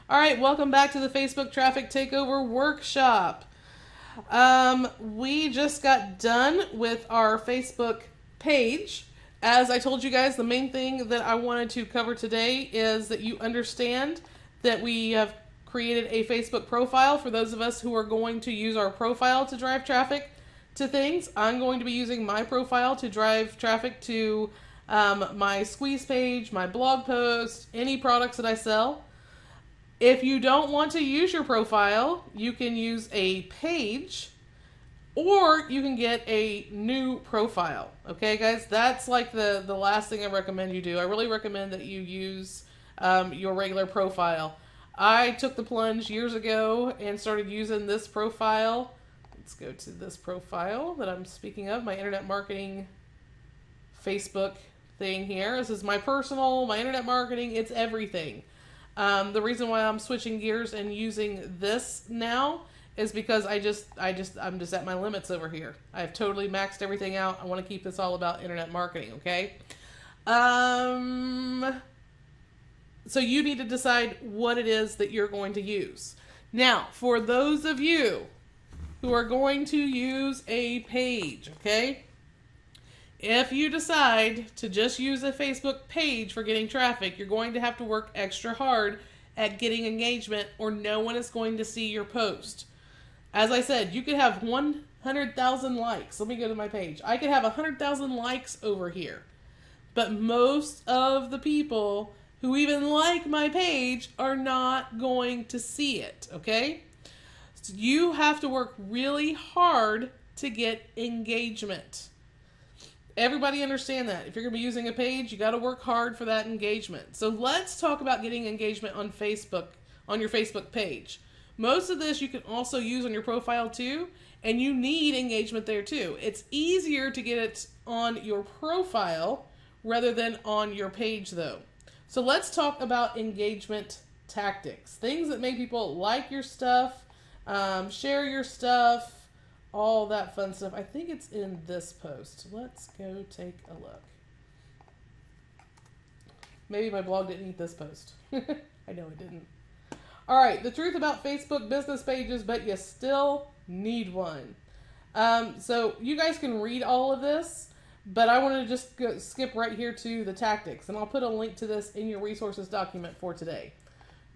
All right, welcome back to the Facebook Traffic Takeover Workshop. We just got done with our Facebook page. As I told you guys, the main thing that I wanted to cover today is that you understand that we have created a Facebook profile for those of us who are going to use our profile to drive traffic to things. I'm going to be using my profile to drive traffic to my squeeze page, my blog post, any products that I sell. If you don't want to use your profile, you can use a page or you can get a new profile. Okay, guys, that's like the last thing I recommend you do. I really recommend that you use your regular profile. I took the plunge years ago and started using this profile. Let's go to this profile that I'm speaking of, my internet marketing Facebook thing here. This is my personal, my internet marketing, it's everything. The reason why I'm switching gears and using this now is because I'm just at my limits over here. I've totally maxed everything out. I want to keep this all about internet marketing, okay? So you need to decide what it is that you're going to use. Now, for those of you who are going to use a page, okay? If you decide to just use a Facebook page for getting traffic, you're going to have to work extra hard at getting engagement or no one is going to see your post. As I said, you could have 100,000 likes. Let me go to my page. I could have 100,000 likes over here. But most of the people who even like my page are not going to see it, okay? So you have to work really hard to get engagement. Everybody understand that. If you're going to be using a page, you got to work hard for that engagement. So let's talk about getting engagement on Facebook, on your Facebook page. Most of this you can also use on your profile too, and you need engagement there too. It's easier to get it on your profile rather than on your page though. So let's talk about engagement tactics. Things that make people like your stuff, share your stuff, all that fun stuff. I think it's in this post. Let's go take a look. Maybe my blog didn't eat this post. I know it didn't. All right, the truth about Facebook business pages, but you still need one. So you guys can read all of this, but I want to just skip right here to the tactics, and I'll put a link to this in your resources document for today.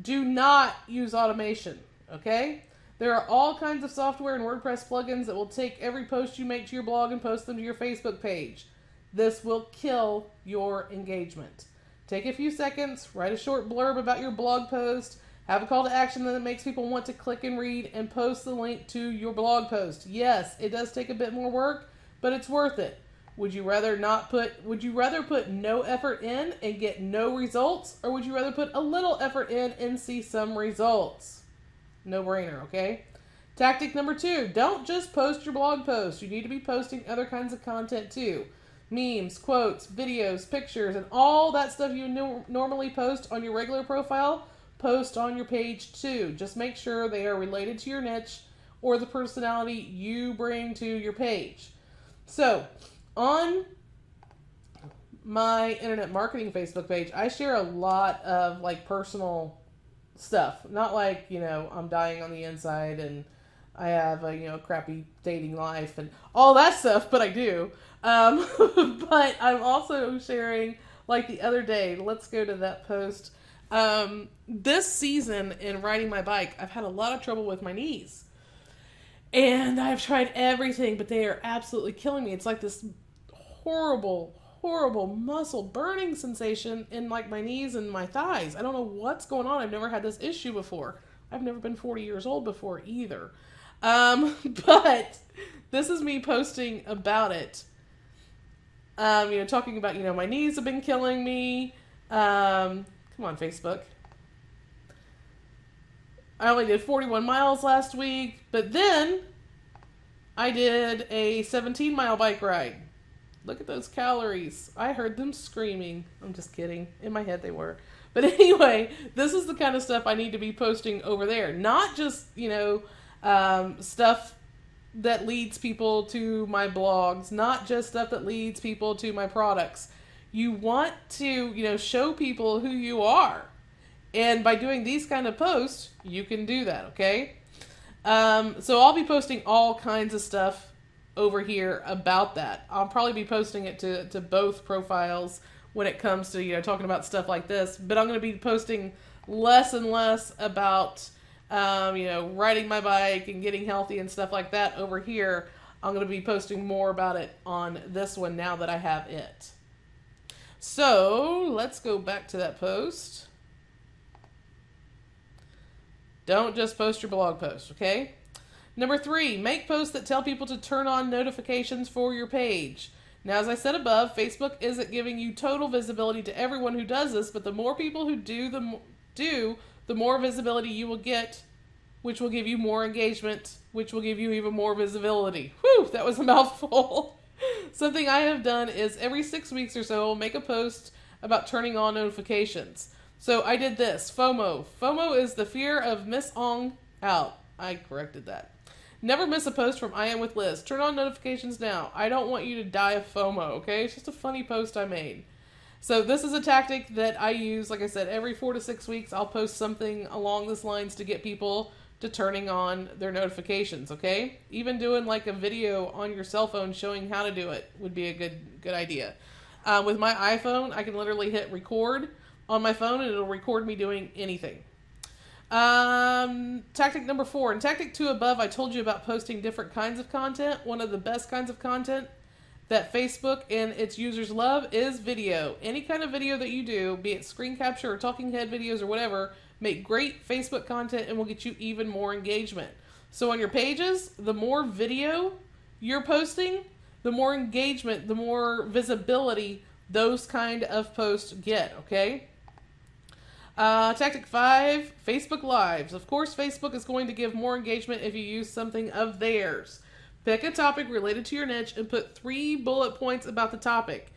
Do not use automation, okay? There are all kinds of software and WordPress plugins that will take every post you make to your blog and post them to your Facebook page. This will kill your engagement. Take a few seconds, write a short blurb about your blog post, have a call to action that makes people want to click and read, and post the link to your blog post. Yes, it does take a bit more work, but it's worth it. Would you rather put no effort in and get no results, or would you rather put a little effort in and see some results? No brainer, okay? Tactic number 2, don't just post your blog post. You need to be posting other kinds of content too. Memes, quotes, videos, pictures, and all that stuff you normally post on your regular profile, post on your page too. Just make sure they are related to your niche or the personality you bring to your page. So, on my internet marketing Facebook page, I share a lot of like personal stuff. Not like, I'm dying on the inside and I have a, crappy dating life and all that stuff, but I do. But I'm also sharing, like the other day, let's go to that post. This season in riding my bike, I've had a lot of trouble with my knees. And I've tried everything, but they are absolutely killing me. It's like this horrible muscle burning sensation in like my knees and my thighs. I don't know what's going on. I've never had this issue before. I've never been 40 years old before either. But this is me posting about it. Talking about, my knees have been killing me. Come on, Facebook. I only did 41 miles last week, but then I did a 17-mile bike ride. Look at those calories. I heard them screaming. I'm just kidding. In my head they were. But anyway, this is the kind of stuff I need to be posting over there. Not just, stuff that leads people to my blogs. Not just stuff that leads people to my products. You want to, show people who you are. And by doing these kind of posts, you can do that, okay? So I'll be posting all kinds of stuff over here about that. I'll probably be posting it to both profiles when it comes to, you know, talking about stuff like this. But I'm going to be posting less and less about, you know, riding my bike and getting healthy and stuff like that over here. I'm going to be posting more about it on this one now that I have it. So let's go back to that post. Don't just post your blog post, okay? Number 3, make posts that tell people to turn on notifications for your page. Now, as I said above, Facebook isn't giving you total visibility to everyone who does this, but the more people who do, the more visibility you will get, which will give you more engagement, which will give you even more visibility. Whew, that was a mouthful. Something I have done is every 6 weeks or so, I'll make a post about turning on notifications. So I did this, FOMO. FOMO is the fear of missing out. I corrected that. Never miss a post from I Am with Liz. Turn on notifications now. I don't want you to die of FOMO, okay? It's just a funny post I made. So this is a tactic that I use, like I said, every 4 to 6 weeks. I'll post something along these lines to get people to turning on their notifications, okay? Even doing like a video on your cell phone showing how to do it would be a good idea. With my iPhone, I can literally hit record on my phone and it'll record me doing anything. Tactic number 4. In tactic 2 above, I told you about posting different kinds of content. One of the best kinds of content that Facebook and its users love is video. Any kind of video that you do, be it screen capture or talking head videos or whatever, make great Facebook content and will get you even more engagement. So on your pages, the more video you're posting, the more engagement, the more visibility those kind of posts get, okay? Tactic 5, Facebook Lives. Of course, Facebook is going to give more engagement if you use something of theirs. Pick a topic related to your niche and put 3 bullet points about the topic.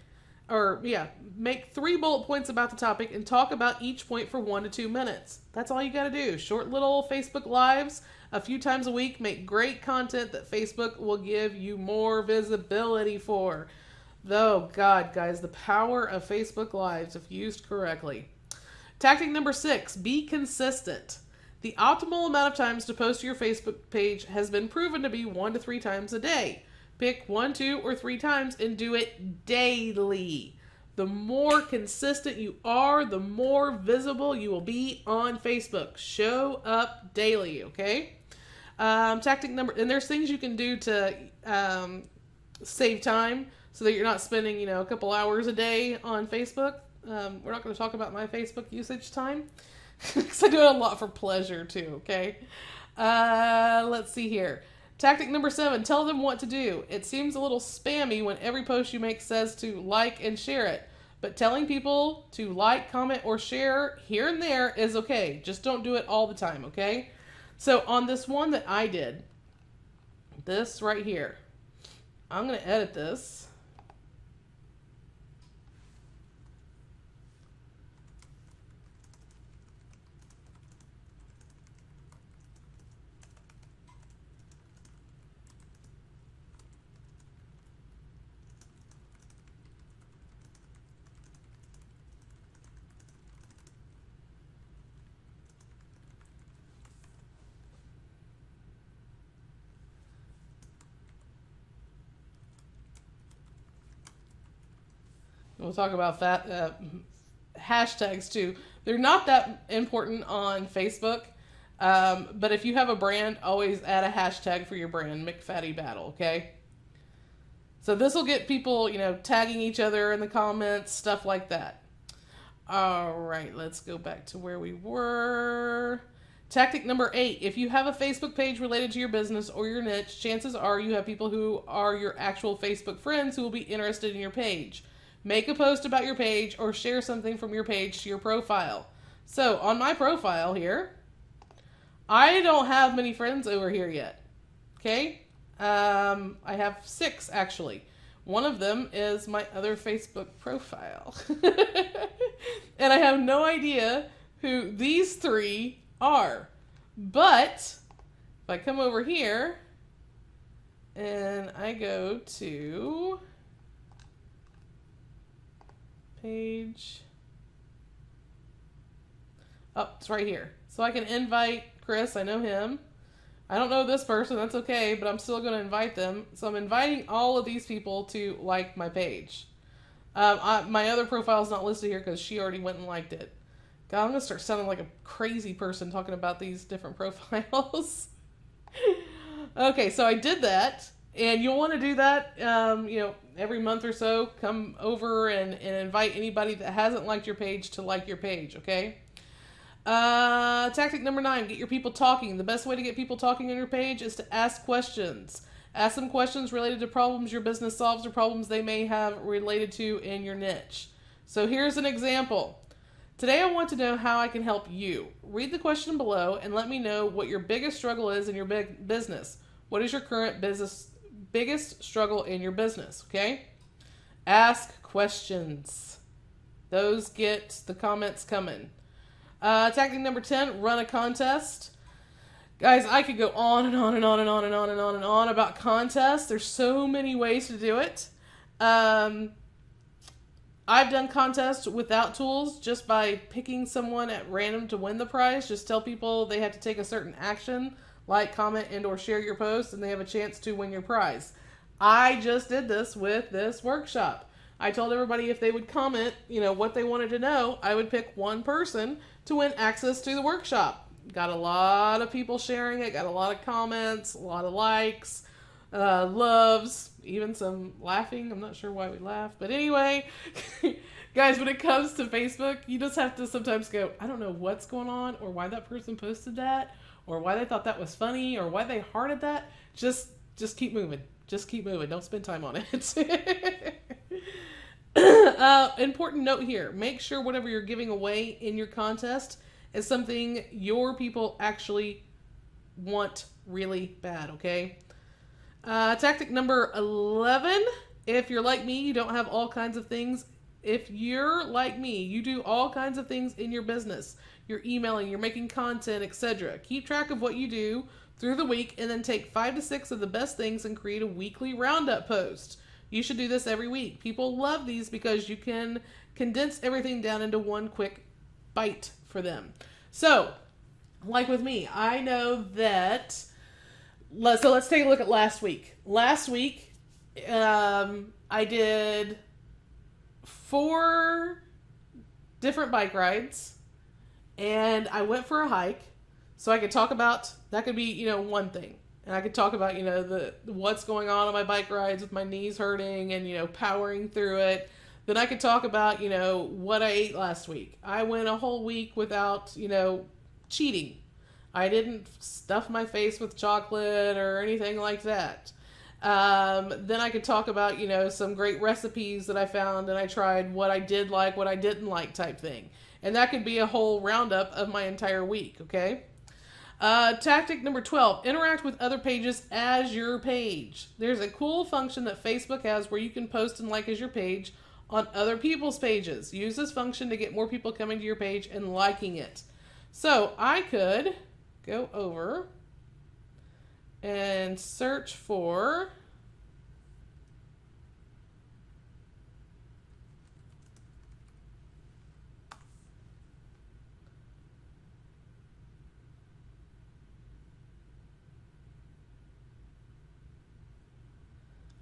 Make 3 bullet points about the topic and talk about each point for 1 to 2 minutes. That's all you got to do. Short little Facebook Lives a few times a week. Make great content that Facebook will give you more visibility for. Though, God, guys, the power of Facebook Lives if used correctly. Tactic number 6, be consistent. The optimal amount of times to post to your Facebook page has been proven to be 1 to 3 times a day. Pick 1, 2, or 3 times and do it daily. The more consistent you are, the more visible you will be on Facebook. Show up daily, okay? Tactic number, and there's things you can do to save time so that you're not spending, a couple hours a day on Facebook. We're not going to talk about my Facebook usage time because I do it a lot for pleasure too, okay? Let's see here. Tactic number 7, tell them what to do. It seems a little spammy when every post you make says to like and share it, but telling people to like, comment, or share here and there is okay. Just don't do it all the time, okay? So on this one that I did, this right here, I'm going to edit this. We'll talk about that hashtags too. They're not that important on Facebook, but if you have a brand, always add a hashtag for your brand. McFatty Battle, okay? So this will get people, tagging each other in the comments, stuff like that. All right, let's go back to where we were. Tactic number 8, if you have a Facebook page related to your business or your niche, chances are you have people who are your actual Facebook friends who will be interested in your page. Make a post about your page or share something from your page to your profile. So on my profile here, I don't have many friends over here yet. Okay? I have 6 actually. One of them is my other Facebook profile. And I have no idea who these 3 are. But if I come over here and I go to page. Oh, it's right here. So I can invite Chris. I know him. I don't know this person. That's okay, but I'm still going to invite them. So I'm inviting all of these people to like my page. My other profile is not listed here because she already went and liked it. God, I'm going to start sounding like a crazy person talking about these different profiles. Okay, so I did that. And you'll want to do that, every month or so. Come over and invite anybody that hasn't liked your page to like your page, okay? Tactic number 9, get your people talking. The best way to get people talking on your page is to ask questions. Ask them questions related to problems your business solves or problems they may have related to in your niche. So here's an example. Today I want to know how I can help you. Read the question below and let me know what your biggest struggle is in your business. What is your current biggest struggle in your business, okay? Ask questions. Those get the comments coming. Tactic number 10, run a contest. Guys, I could go on and on and on and on and on and on and on about contests. There's so many ways to do it. I've done contests without tools, just by picking someone at random to win the prize. Just tell people they have to take a certain action, like, comment, and or share your post, and they have a chance to win your prize. I just did this with this workshop. I told everybody if they would comment, what they wanted to know, I would pick one person to win access to the workshop. Got a lot of people sharing it, got a lot of comments, a lot of likes, loves, even some laughing. I'm not sure why we laugh, but anyway, guys, when it comes to Facebook, you just have to sometimes go, I don't know what's going on, or why that person posted that, or why they thought that was funny, or why they hearted that. Just keep moving. Just keep moving. Don't spend time on it. Important note here. Make sure whatever you're giving away in your contest is something your people actually want really bad, okay? Tactic number 11. If you're like me, you don't have all kinds of things. If you're like me, you do all kinds of things in your business. You're emailing, you're making content, etc. Keep track of what you do through the week and then take 5 to 6 of the best things and create a weekly roundup post. You should do this every week. People love these because you can condense everything down into one quick bite for them. So, like with me, I know that, so let's take a look at last week. Last week, I did 4 different bike rides, and I went for a hike. So I could talk about, that could be, one thing. And I could talk about, what's going on my bike rides with my knees hurting and, powering through it. Then I could talk about, what I ate last week. I went a whole week without, cheating. I didn't stuff my face with chocolate or anything like that. Then I could talk about, some great recipes that I found and I tried, what I did like, what I didn't like type thing. And that could be a whole roundup of my entire week, okay? Tactic number 12, interact with other pages as your page. There's a cool function that Facebook has where you can post and like as your page on other people's pages. Use this function to get more people coming to your page and liking it. So I could go over and search for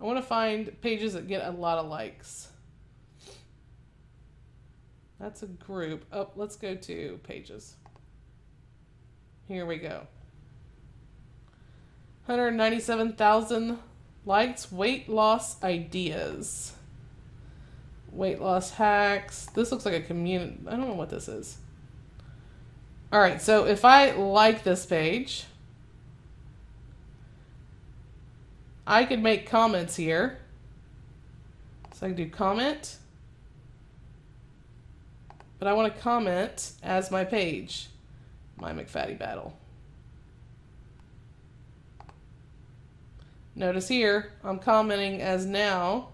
I want to find pages that get a lot of likes. That's a group. Oh, let's go to pages. Here we go. 197,000 likes. Weight loss ideas. Weight loss hacks. This looks like a community. I don't know what this is. All right, so if I like this page, I could make comments here. So I can do comment. But I want to comment as my page. My McFatty Battle. Notice here, I'm commenting as now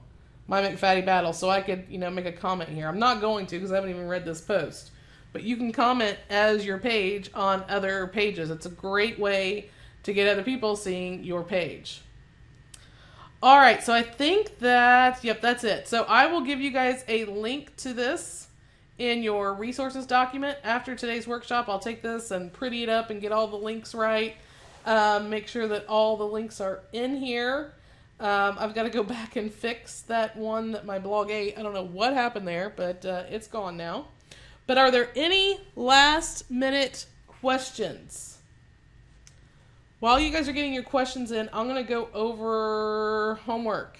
my McFatty Battle. So I could, make a comment here. I'm not going to because I haven't even read this post. But you can comment as your page on other pages. It's a great way to get other people seeing your page. All right, so I think that, yep, that's it. So I will give you guys a link to this in your resources document. After today's workshop, I'll take this and pretty it up and get all the links right. Make sure that all the links are in here. I've got to go back and fix that one that my blog ate. I don't know what happened there, but it's gone now. But are there any last minute questions? While you guys are getting your questions in, I'm going to go over homework.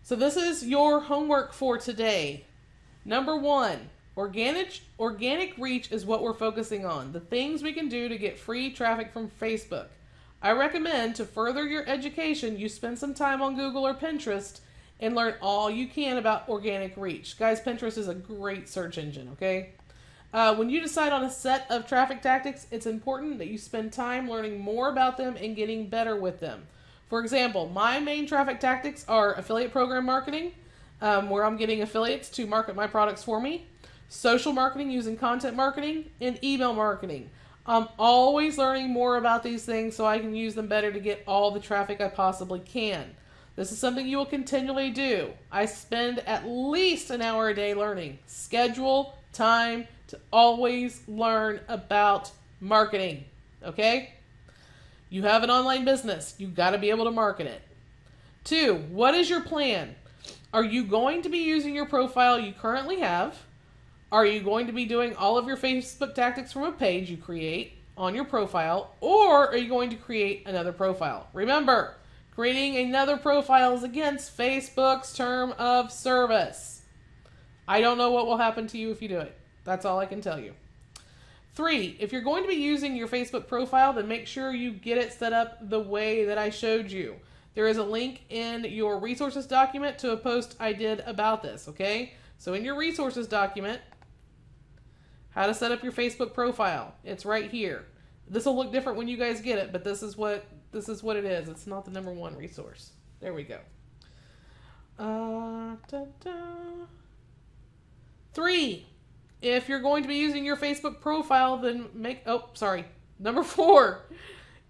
So this is your homework for today. Number 1, organic reach is what we're focusing on. The things we can do to get free traffic from Facebook. I recommend to further your education, you spend some time on Google or Pinterest and learn all you can about organic reach. Guys, Pinterest is a great search engine, okay? When you decide on a set of traffic tactics, it's important that you spend time learning more about them and getting better with them. For example, my main traffic tactics are affiliate program marketing, where I'm getting affiliates to market my products for me, social marketing using content marketing, and email marketing. I'm always learning more about these things so I can use them better to get all the traffic I possibly can. This is something you will continually do. I spend at least an hour a day learning. Schedule time to always learn about marketing, okay? You have an online business. You've got to be able to market it. 2, what is your plan? Are you going to be using your profile you currently have? Are you going to be doing all of your Facebook tactics from a page you create on your profile? Or are you going to create another profile? Remember, creating another profile is against Facebook's term of service. I don't know what will happen to you if you do it. That's all I can tell you. 3, if you're going to be using your Facebook profile, then make sure you get it set up the way that I showed you. There is a link in your resources document to a post I did about this, okay? So in your resources document, how to set up your Facebook profile. It's right here. This will look different when you guys get it, but this is what it is. It's not the number 1 resource. There we go. 3, if you're going to be using your Facebook profile, then number 4,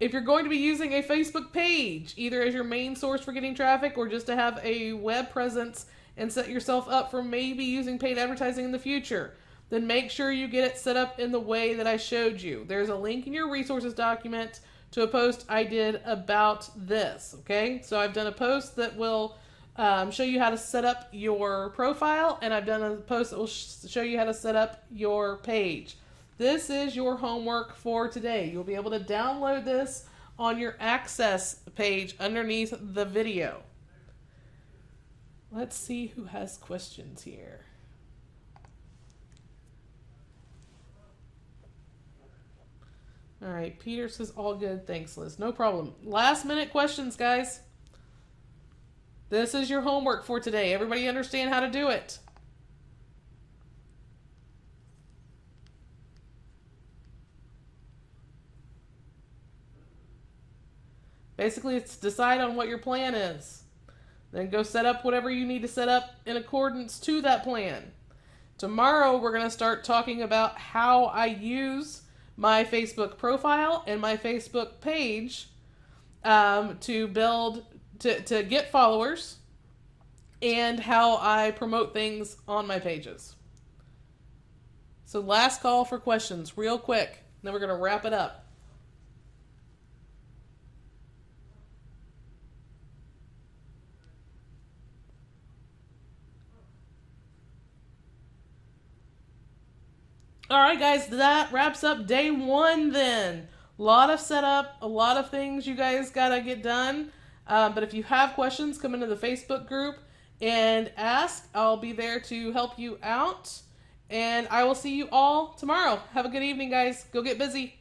if you're going to be using a Facebook page, either as your main source for getting traffic or just to have a web presence and set yourself up for maybe using paid advertising in the future, then make sure you get it set up in the way that I showed you. There's a link in your resources document to a post I did about this, okay? So I've done a post that will show you how to set up your profile, and I've done a post that will show you how to set up your page. This is your homework for today. You'll be able to download this on your access page underneath the video. Let's see who has questions here. All right, Peter says all good. Thanks, Liz. No problem. Last minute questions, guys. This is your homework for today. Everybody understand how to do it? Basically, it's decide on what your plan is. Then go set up whatever you need to set up in accordance to that plan. Tomorrow, we're going to start talking about how I use my Facebook profile and my Facebook page to get followers, and how I promote things on my pages. So last call for questions real quick, then we're going to wrap it up. All right, guys, that wraps up day 1 then. A lot of setup, a lot of things you guys got to get done. But if you have questions, come into the Facebook group and ask. I'll be there to help you out. And I will see you all tomorrow. Have a good evening, guys. Go get busy.